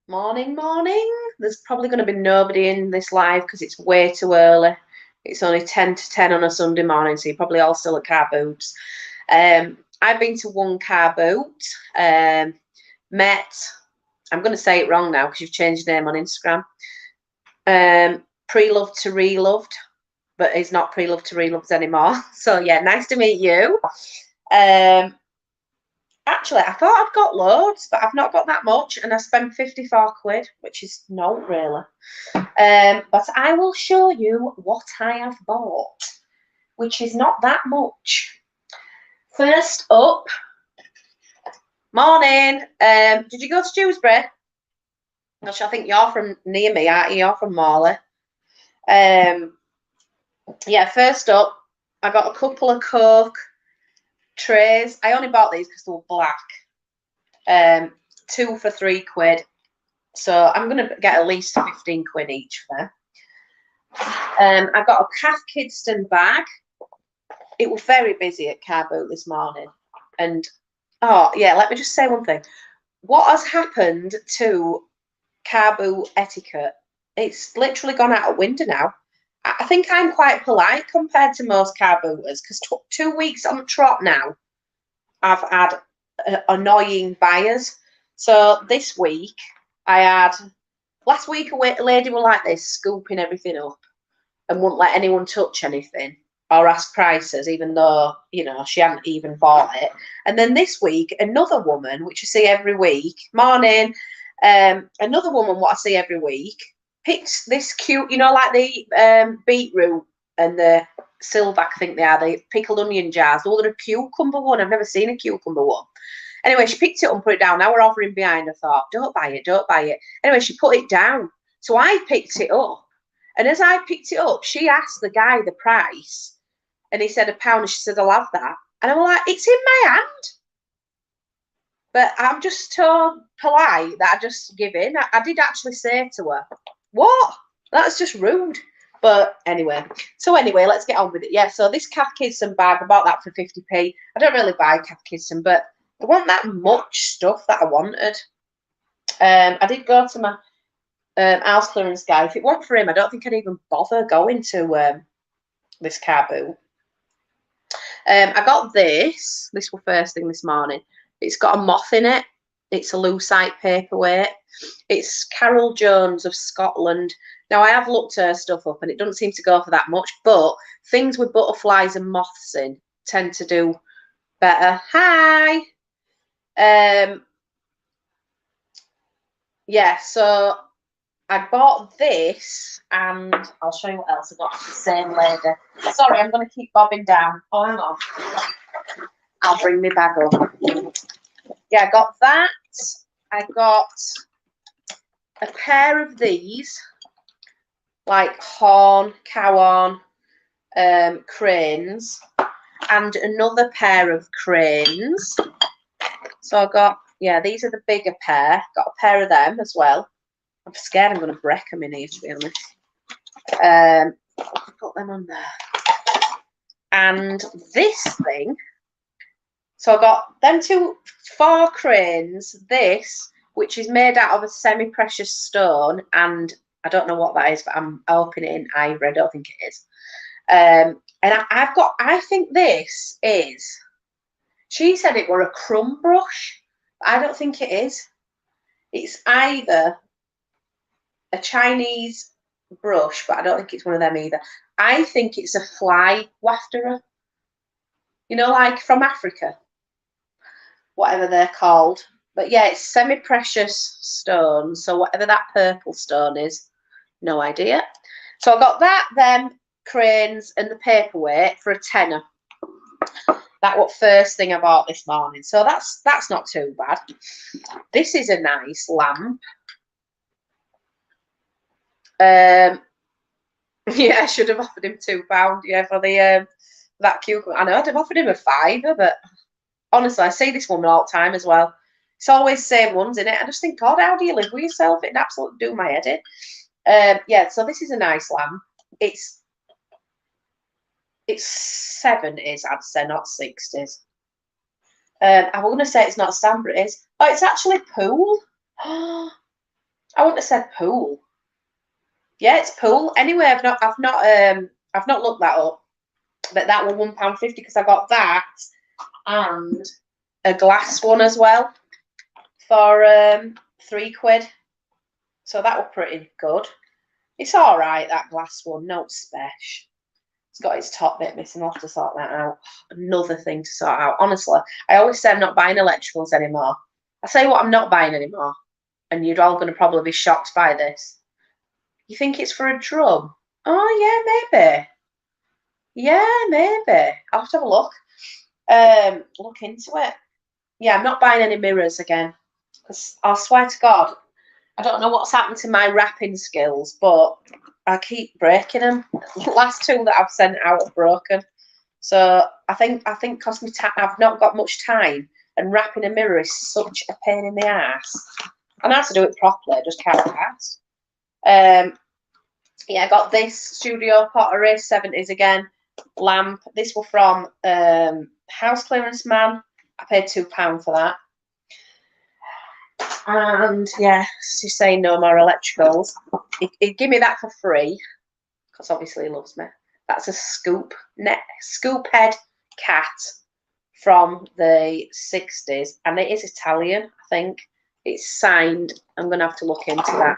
Morning, morning. There's probably going to be nobody in this live because it's way too early. It's only 10 to 10 on a Sunday morning, so you're probably all still at car boots. I've been to one car boot, met, I'm going to say it wrong now because you've changed your name on Instagram. Pre-loved to reloved, but he's not pre-loved to reloved anymore. So yeah, nice to meet you. Actually, I thought I'd got loads, but I've not got that much, and I spent 54 quid, which is not really. But I will show you what I have bought, which is not that much. First up, morning. Did you go to Dewsbury? Gosh, I think you're from near me, aren't you? You're from Morley. Yeah, first up, I got a couple of Coke trays. I only bought these because they were black. 2 for 3 quid. So I'm going to get at least 15 quid each for them. I got a Cath Kidston bag. It was very busy at Car Boot this morning. And, oh, yeah, let me just say one thing. What has happened to Car Boot etiquette? It's literally gone out of window now. I think I'm quite polite compared to most car booters because 2 weeks on the trot now, I've had annoying buyers. So this week, last week a lady was like this, scooping everything up and wouldn't let anyone touch anything or ask prices, even though, she hadn't even bought it. And then this week, another woman, which I see every week, morning, another woman what I see every week, picked this cute, like the beetroot and the silvac, I think they are, the pickled onion jars. Oh, they're a cucumber one. I've never seen a cucumber one. Anyway, she picked it up and put it down. Now we're hovering behind. I thought, don't buy it, don't buy it. Anyway, she put it down. So I picked it up. And as I picked it up, she asked the guy the price. And he said £1. And she said, I'll have that. And I'm like, it's in my hand. But I'm just so polite that I just give in. I did actually say to her, what? That's just rude. But anyway, let's get on with it. Yeah, so this Cath Kidston bag, I bought that for 50p. I don't really buy Cath Kidston, but there wasn't that much stuff that I wanted. I did go to my house clearance guy. If it weren't for him, I don't think I'd even bother going to this car boot. I got this. This was first thing this morning. It's got a moth in it. It's a lucite paperweight. It's Carol Jones of Scotland. Now, I have looked her stuff up and it doesn't seem to go for that much, but things with butterflies and moths in tend to do better. Hi. Yeah, so I bought this and I'll show you what else I got from the same lady. Sorry, I'm going to keep bobbing down. Oh, hang on. I'll bring my bag up. Yeah, I got that. I got a pair of these, like cow horn cranes, and another pair of cranes. So I got, these are the bigger pair. Got a pair of them as well. I'm scared I'm going to break them in here, to be honest. Put them on there. And this thing, so I got them 4 cranes, this, which is made out of a semi-precious stone, and I don't know what that is, but I'm hoping it in ivory. I don't think it is. And I think this is, she said it were a crumb brush, but I don't think it is. It's either a Chinese brush, but I don't think it's one of them either. I think it's a fly wafterer. Like from Africa. Whatever they're called. But yeah, it's semi-precious stone. So whatever that purple stone is, no idea. So I got that, them cranes, and the paperweight for a tenner. That was first thing I bought this morning. So that's not too bad. This is a nice lamp. Yeah, I should have offered him £2. Yeah, for the that cucumber. I know I'd have offered him a £5, but honestly, I see this woman all the time as well. It's always the same ones in it. I just think, God, how do you live with yourself? It'd absolutely do my head in. Yeah, so this is a nice lamp. It's 70s, I'd say, not 60s. I was going to say it's not Stan, but it is. Oh, it's actually Pool. I wouldn't have said pool. Yeah, it's pool. Anyway, I've not looked that up. But that was £1.50 because I got that and a glass one as well for £3. So that was pretty good. It's all right, that glass one, no special. It's got its top bit missing. I'll have to sort that out. Another thing to sort out. Honestly, I always say I'm not buying electricals anymore. I say what I'm not buying anymore, and you're all going to probably be shocked by this. You think it's for a drum? Oh, yeah, maybe. Yeah, maybe. I'll have to have a look. Look into it. Yeah, I'm not buying any mirrors again. Because I swear to God, I don't know what's happened to my wrapping skills, but I keep breaking them. The last two that I've sent out are broken. So I think because I've not got much time, and wrapping a mirror is such a pain in the ass. I know how to do it properly, I just can't pass. Yeah, I got this Studio Pottery 70s again lamp. This was from House Clearance Man. I paid £2 for that. And yeah, she's saying no more electricals. He'd give me that for free because obviously he loves me. That's a scoop head cat from the 60s, and it is Italian, I think. It's signed. I'm going to have to look into that.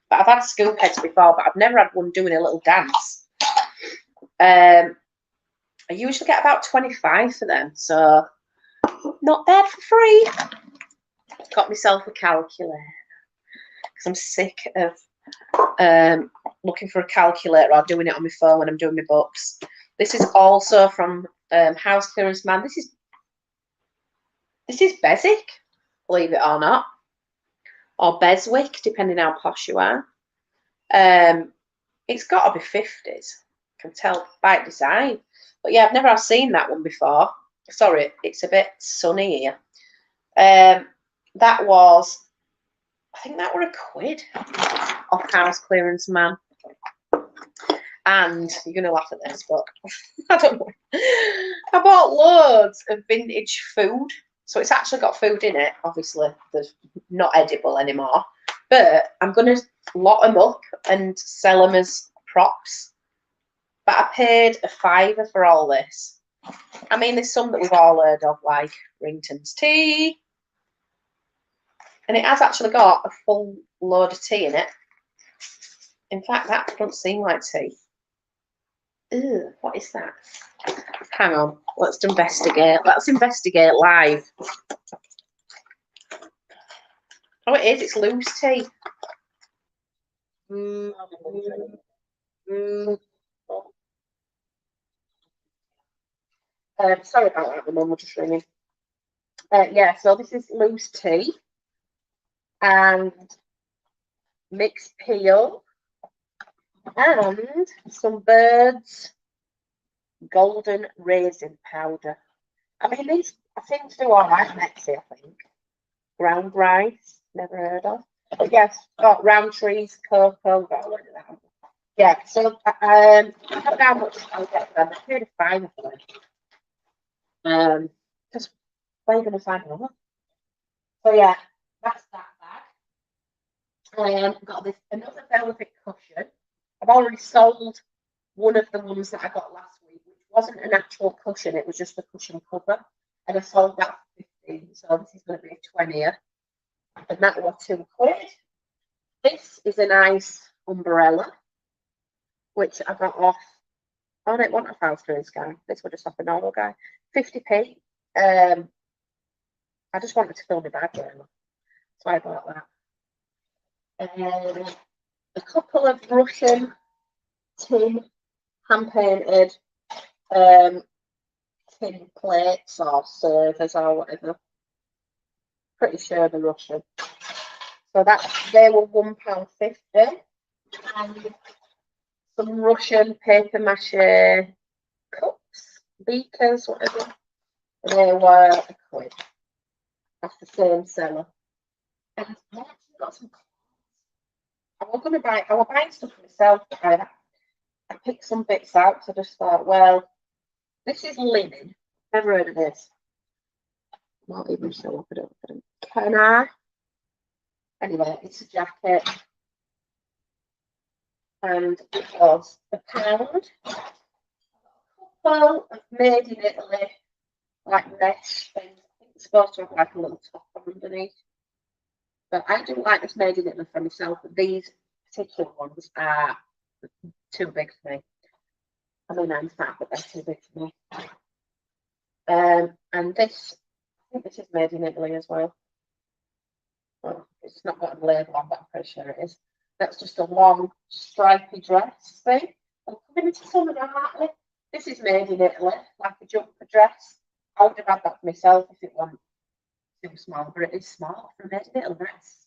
But I've had scoop heads before, but I've never had one doing a little dance. I usually get about 25 for them, so not bad for free. Got myself a calculator because I'm sick of looking for a calculator or doing it on my phone when I'm doing my books. This is also from House Clearance Man. This is Beswick, believe it or not, or Beswick, depending how posh you are. It's got to be 50s. I can tell by design. But yeah, I've never seen that one before. Sorry, it's a bit sunny here. That was, I think that were £1 off House Clearance Man. And you're going to laugh at this, but I don't know. I bought loads of vintage food. So it's actually got food in it. Obviously, they're not edible anymore. But I'm going to lot them up and sell them as props. But I paid £5 for all this. I mean, there's some that we've all heard of, like Rington's tea. And it has actually got a full load of tea in it. In fact, that doesn't seem like tea. Ew, what is that? Hang on, let's investigate. Let's investigate live. Oh, it is. It's loose tea. Sorry about that, the mum was just ringing. Yeah, so this is loose tea and mixed peel and some Bird's golden raisin powder. I mean, these I seem to do all right on Etsy, I think. Ground rice, never heard of. But yes, got round trees, cocoa, got all of that. Yeah, so I don't know how much I'll get for them. I paid £5 for them. Just where are you going to find another? So yeah, that's that bag. Got this another velvet cushion. I've already sold one of the ones that I got last week, which wasn't an actual cushion, it was just a cushion cover. And I sold that for 15, so this is going to be a 20. And that was £2. This is a nice umbrella, which I got off. I don't want a House Clearance guy. This was just off a normal guy. 50p. I just wanted to fill my bag really. So I bought that. A couple of Russian tin hand-painted tin plates or servers or whatever. Pretty sure they're Russian. So they were £1.50. And some Russian paper mache cups, beakers, whatever. They were £1. That's the same seller. And I actually got some clothes. I was buying stuff for myself, but I picked some bits out, so I just thought, well, this is linen. Never heard of this. Not even show up, I don't. Can I? Anyway, it's a jacket. And it was £1. Couple of made in Italy, like mesh things. I think it's supposed to have like a little top underneath. But I do like this made in Italy for myself, but these particular ones are too big for me. I mean, I'm fat, but they're too big for me. And this, I think this is made in Italy as well. Well, it's not got a label on, but I'm pretty sure it is. That's just a long stripy dress thing. I'm coming into some of that. This is made in Italy, like a jumper dress. I would have had that for myself if it wasn't too small, but it is small for made in Italy. That's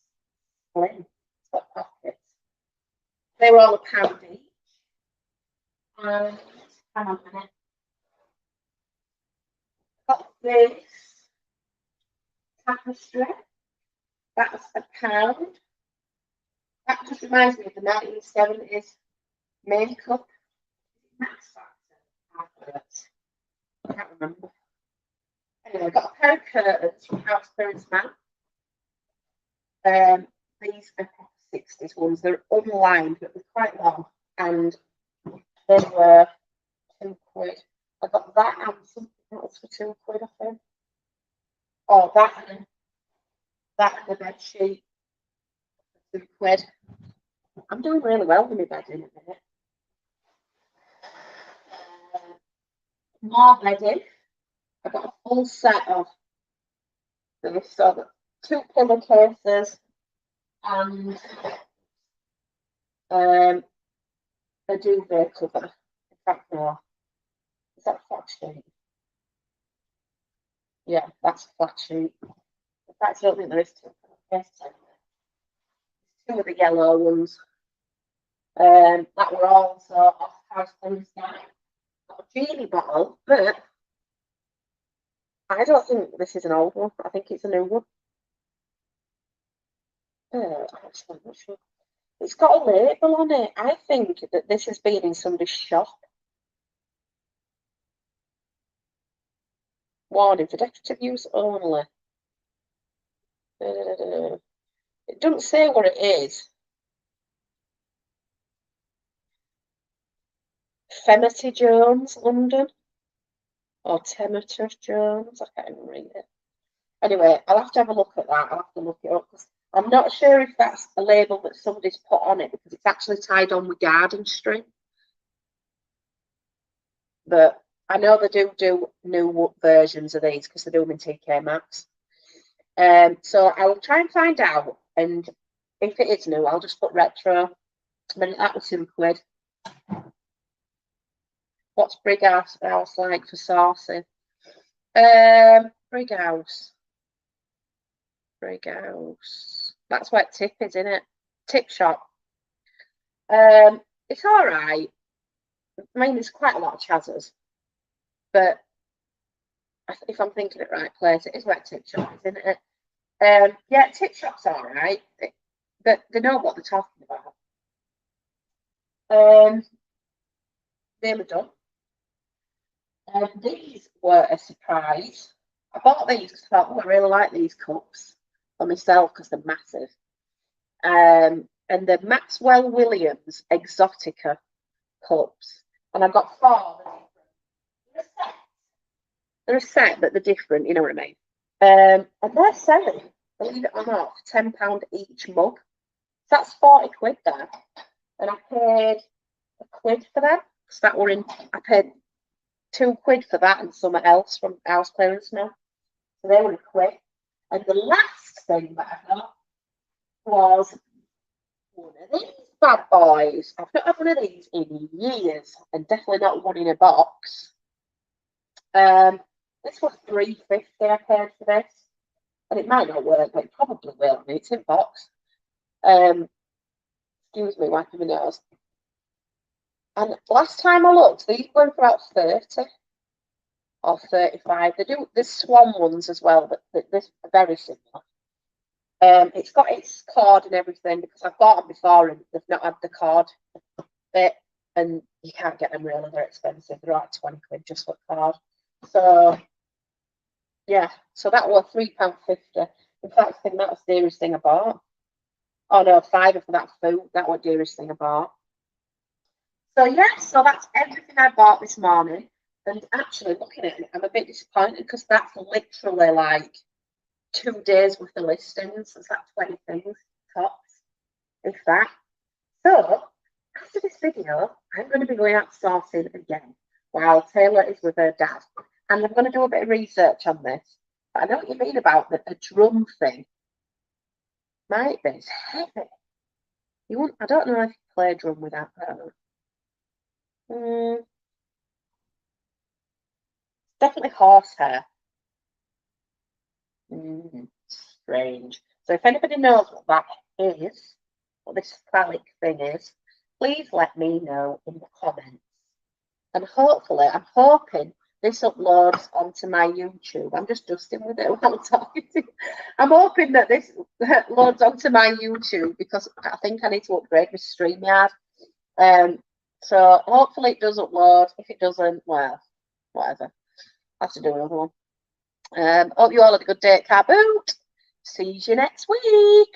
slim. It's got pockets. They were all £1 each. And hang on a minute. Got this tapestry. That's £1. That just reminds me of the 1970s makeup. I can't remember. Anyway, I got a pair of curtains from House Clearance Man. These are 60s ones. They're unlined, but they're quite long. And they were £2. I got that and something else for £2, I think. Oh, that and the bed sheet for £2. I'm doing really well with my bed in a minute. More bedding. I got a full set of this, so I've got 2 pillowcases and a duvet cover. In fact, no. Is that a flat sheet? Yeah, that's a flat sheet. In fact, I don't think there is 2 pillowcases anyway. 2 of the yellow ones. That were also off House Clearance Night. Got a genie bottle, but I don't think this is an old one. I think it's a new one. Actually, I'm not sure. It's got a label on it. I think that this has been in somebody's shop. Warning for decorative use only. It doesn't say what it is. Femity Jones, London. Or Temeter Jones. I can't even read it. Anyway, I'll have to have a look at that. I'll have to look it up because I'm not sure if that's a label that somebody's put on it because it's actually tied on with garden string. But I know they do new versions of these because they do them in TK Maxx. So I will try and find out, and if it is new, I'll just put retro. Then that was £2. What's Brig House like for saucing? Brig House. That's where Tip is, isn't it? Tip shop. It's all right. I mean, there's quite a lot of Chazas, but if I'm thinking of the right place, it is where Tip shop is, isn't it? Yeah, Tip shop's all right, but they know what they're talking about. They were done. These were a surprise. I bought these because I thought, oh, I really like these cups for myself because they're massive. And the Maxwell Williams Exotica cups. And I've got 4. They're a set, but they're different, you know what I mean? And they're selling, believe it or not, for £10 each mug. So that's £40 there. And I paid £1 for them. Because that were in, I paid £2 for that and something else from House Clearance now. So they were £1. And the last thing that I got was one of these bad boys. I've not had one of these in years, and definitely not one in a box. This was £3.50 I paid for this, and it might not work, but it probably will. I mean, it's in box. Excuse me, wiping my nose. And last time I looked, these were about 30 or 35. There's Swan ones as well, but this are very similar. It's got its cord and everything because I've bought them before and they've not had the cord bit, and you can't get them really. They're expensive. They're like £20 just for the cord. So yeah, so that was £3.50. In fact, I think that was the dearest thing I bought. Oh no, £5 for that food. That was the dearest thing I bought. So yeah, so that's everything I bought this morning. And actually looking at it, I'm a bit disappointed because that's literally like 2 days worth of listings. So it's like 20 things tops, if that. So after this video, I'm going to be going out sourcing again while Taylor is with her dad. And I'm going to do a bit of research on this. But I know what you mean about a drum thing. Might be. It's heavy. You want, I don't know if you play drum with that. I don't know. Definitely horsehair. Strange. So if anybody knows what that is, what this phallic thing is, please let me know in the comments. And hopefully, I'm hoping this uploads onto my YouTube. I'm just dusting with it while I'm talking to you. I'm hoping that this loads onto my YouTube because I think I need to upgrade my StreamYard. So hopefully it does upload. If it doesn't, well, whatever. I have to do another one. Hope you all had a good day at Carboot. See you next week.